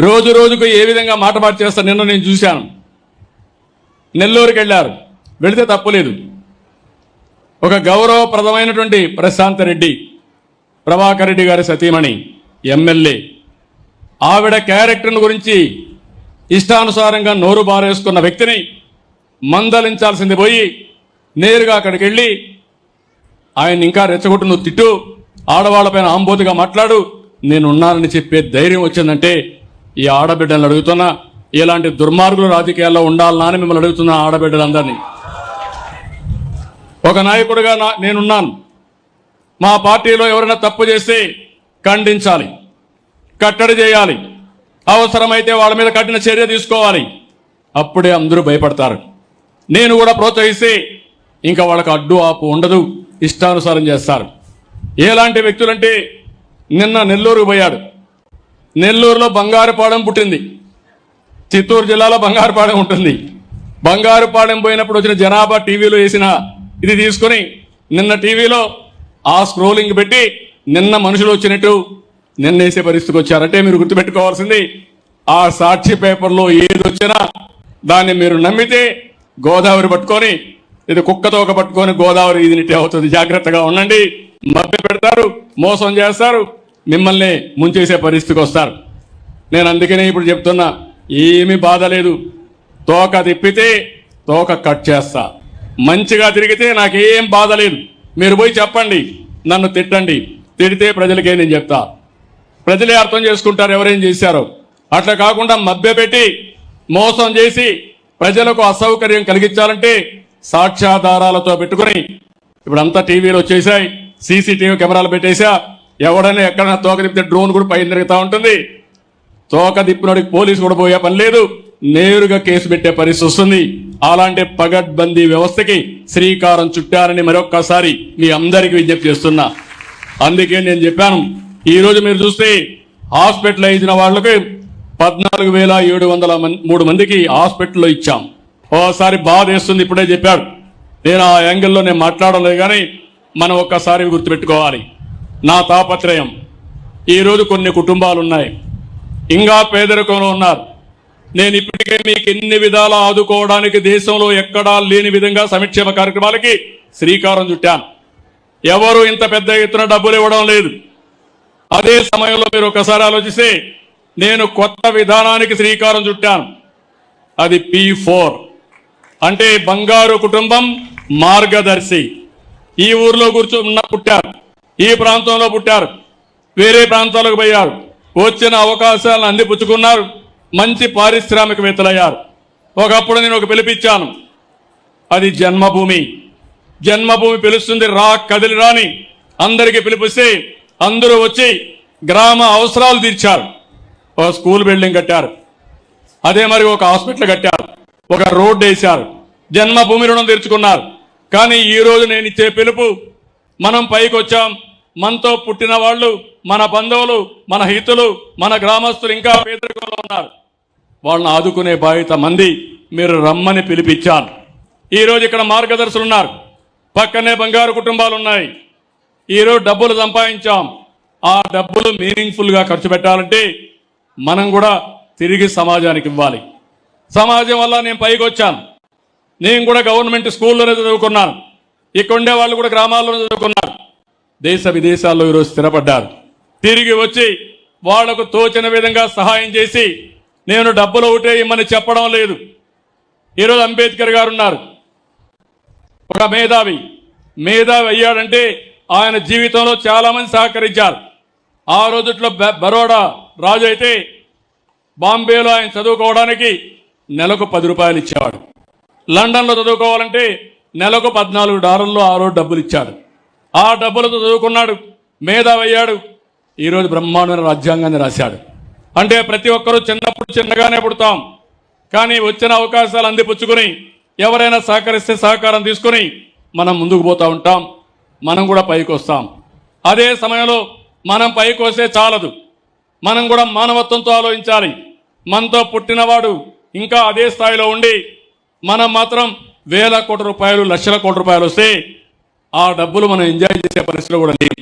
రోజు రోజుకు ఏ విధంగా మాట మార్చేస్తారు. నిన్న నేను చూశాను, నెల్లూరుకి వెళ్ళారు, వెళితే తప్పులేదు. ఒక గౌరవప్రదమైనటువంటి ప్రశాంత్ రెడ్డి, ప్రభాకర్ రెడ్డి గారి సతీమణి, ఎమ్మెల్యే, ఆవిడ క్యారెక్టర్ను గురించి ఇష్టానుసారంగా నోరు బారేసుకున్న వ్యక్తిని మందలించాల్సింది పోయి నేరుగా అక్కడికి వెళ్ళి ఆయన ఇంకా రెచ్చగొట్టు, నువ్వు తిట్టు, ఆడవాళ్లపైన ఆంబోతుగా మాట్లాడు, నేనున్నానని చెప్పే ధైర్యం వచ్చిందంటే ఈ ఆడబిడ్డలను అడుగుతున్నా, ఇలాంటి దుర్మార్గులు రాజకీయాల్లో ఉండాలనా అని మిమ్మల్ని అడుగుతున్నా. ఆడబిడ్డలందరినీ, ఒక నాయకుడిగా నేనున్నాను. మా పార్టీలో ఎవరైనా తప్పు చేస్తే ఖండించాలి, కట్టడి చేయాలి, అవసరమైతే వాళ్ళ మీద కఠిన చర్య తీసుకోవాలి. అప్పుడే అందరూ భయపడతారు. నేను కూడా ప్రోత్సహిస్తే ఇంకా వాళ్ళకి అడ్డు ఆపు ఉండదు, ఇష్టానుసారం చేస్తారు. ఎలాంటి వ్యక్తులంటే, నిన్న నెల్లూరుకు పోయాడు. నెల్లూరులో బంగారుపాలెం పుట్టింది, చిత్తూరు జిల్లాలో బంగారుపాలెం ఉంటుంది. బంగారుపాలెం పోయినప్పుడు వచ్చిన జనాభా టీవీలో వేసిన ఇది తీసుకొని నిన్న టీవీలో ఆ స్క్రోలింగ్ పెట్టి నిన్న మనుషులు వచ్చినట్టు నిన్న వేసే పరిస్థితికి వచ్చారంటే మీరు గుర్తుపెట్టుకోవాల్సింది, ఆ సాక్షి పేపర్లో ఏది వచ్చినా దాన్ని మీరు నమ్మితే గోదావరి పట్టుకొని, ఇది కుక్కతోక పట్టుకొని గోదావరి ఇది నిట్టే అవుతుంది. జాగ్రత్తగా ఉండండి. మభ్య పెడతారు, మోసం చేస్తారు, మిమ్మల్ని ముంచేసే పరిస్థితికి వస్తారు. నేను అందుకనే ఇప్పుడు చెప్తున్నా, ఏమీ బాధ లేదు. తోక తిప్పితే తోక కట్ చేస్తా, మంచిగా తిరిగితే నాకేం బాధ లేదు. మీరు పోయి చెప్పండి, నన్ను తిట్టండి, తిడితే ప్రజలకే నేను చెప్తా, ప్రజలే అర్థం చేసుకుంటారు ఎవరేం చేశారో. అట్లా కాకుండా మభ్యపెట్టి మోసం చేసి ప్రజలకు అసౌకర్యం కలిగించాలంటే సాక్ష్యాధారాలతో పెట్టుకుని, ఇప్పుడు అంతా టీవీలు వచ్చేసాయి, సీసీటీవీ కెమెరాలు పెట్టేసా, ఎవడైనా ఎక్కడైనా తోక తిప్పితే డ్రోన్ కూడా పైన తిరుగుతూ ఉంటుంది. తోక తిప్పినోడికి పోలీసు కూడా పోయే పని లేదు, నేరుగా కేసు పెట్టే పరిస్థితి వస్తుంది. అలాంటి పగడ్బందీ వ్యవస్థకి శ్రీకారం చుట్టారని మరొక్కసారి మీ అందరికీ విజ్ఞప్తి చేస్తున్నా. అందుకే నేను చెప్పాను, ఈరోజు మీరు చూస్తే హాస్పిటలైజ్ అయిన వాళ్ళకి 14,703 మందికి హాస్పిటల్లో ఇచ్చాం. ఓసారి బాధ వేస్తుంది, ఇప్పుడే చెప్పాడు. నేను ఆ యాంగిల్లో నేను మాట్లాడలేదు, కానీ మనం ఒక్కసారి గుర్తుపెట్టుకోవాలి. నా తాపత్రయం, ఈరోజు కొన్ని కుటుంబాలు ఉన్నాయి, ఇంకా పేదరికంలో ఉన్నారు. నేను ఇప్పటికే మీకు ఎన్ని విధాలా ఆదుకోవడానికి దేశంలో ఎక్కడా లేని విధంగా సంక్షేమ కార్యక్రమాలకి శ్రీకారం చుట్టాను. ఎవరు ఇంత పెద్ద ఎత్తున డబ్బులు ఇవ్వడం లేదు. అదే సమయంలో మీరు ఒకసారి ఆలోచిస్తే నేను కొత్త విధానానికి శ్రీకారం చుట్టాను. అది P4 అంటే బంగారు కుటుంబం మార్గదర్శి. ఈ ఊర్లో పుట్టారు, ఈ ప్రాంతంలో పుట్టారు, వేరే ప్రాంతాలకు పోయారు, వచ్చిన అవకాశాలను అందిపుచ్చుకున్నారు, మంచి పారిశ్రామికవేత్తలయ్యారు. ఒకప్పుడు నేను ఒక పిలిపించాను, అది జన్మభూమి. జన్మభూమి పిలుస్తుంది, రా కదిలి రాని అందరికీ పిలిపిస్తే అందరూ వచ్చి గ్రామ అవసరాలు తీర్చారు. ఒక స్కూల్ బిల్డింగ్ కట్టారు, అదే మరి ఒక హాస్పిటల్ కట్టారు, ఒక రోడ్డు వేశారు, జన్మభూమి రుణం తీర్చుకున్నారు. కానీ ఈరోజు నేను ఇచ్చే పిలుపు, మనం పైకి వచ్చాం, మనతో పుట్టిన వాళ్ళు, మన బంధువులు, మన హితులు, మన గ్రామస్తులు ఇంకా పేదరికంలో ఉన్నారు. వాళ్ళని ఆదుకునే బాధ్యత మంది. మీరు రమ్మని పిలిపించాను. ఈరోజు ఇక్కడ మార్గదర్శులు ఉన్నారు, పక్కనే బంగారు కుటుంబాలు ఉన్నాయి. ఈరోజు డబ్బులు సంపాదించాం, ఆ డబ్బులు మీనింగ్ఫుల్గా ఖర్చు పెట్టాలంటే మనం కూడా తిరిగి సమాజానికి ఇవ్వాలి. సమాజం వల్ల నేను పైకి వచ్చాను. నేను కూడా గవర్నమెంట్ స్కూల్లోనే చదువుకున్నాను, ఇక్కడ ఉండే వాళ్ళు కూడా గ్రామాల్లోనే చదువుకున్నారు, దేశ విదేశాల్లో ఈరోజు స్థిరపడ్డారు. తిరిగి వచ్చి వాళ్లకు తోచిన విధంగా సహాయం చేసి, నేను డబ్బులు ఒకటే ఇమ్మని చెప్పడం లేదు. ఈరోజు అంబేద్కర్ గారు ఉన్నారు, ఒక మేధావి అయ్యాడంటే ఆయన జీవితంలో చాలా మంది సహకరించారు. ఆ రోజుట్లో బరోడా రాజు అయితే బాంబేలో ఆయన చదువుకోవడానికి నెలకు 10 రూపాయలు ఇచ్చేవాడు. లండన్లో చదువుకోవాలంటే నెలకు $14 ఆ రోజు డబ్బులు ఇచ్చాడు. ఆ డబ్బులతో చదువుకున్నాడు, మేధావి అయ్యాడు. ఈరోజు బ్రహ్మాండమైన రాజ్యాంగాన్ని రాశాడు. అంటే ప్రతి ఒక్కరూ చిన్నప్పుడు చిన్నగానే పుడతాం, కానీ వచ్చిన అవకాశాలు అందిపుచ్చుకుని ఎవరైనా సహకరిస్తే సహకారం తీసుకుని మనం ముందుకు పోతూ ఉంటాం, మనం కూడా పైకి వస్తాం. అదే సమయంలో మనం పైకి వస్తే చాలదు, మనం కూడా మానవత్వంతో ఆలోచించాలి. మనతో పుట్టినవాడు ఇంకా అదే స్థాయిలో ఉండి మనం మాత్రం వేల కోట్ల రూపాయలు, లక్షల కోట్ల రూపాయలు వస్తే ఆ డబ్బులు మనం ఎంజాయ్ చేసే పరిస్థితిలో కూడా లేదు.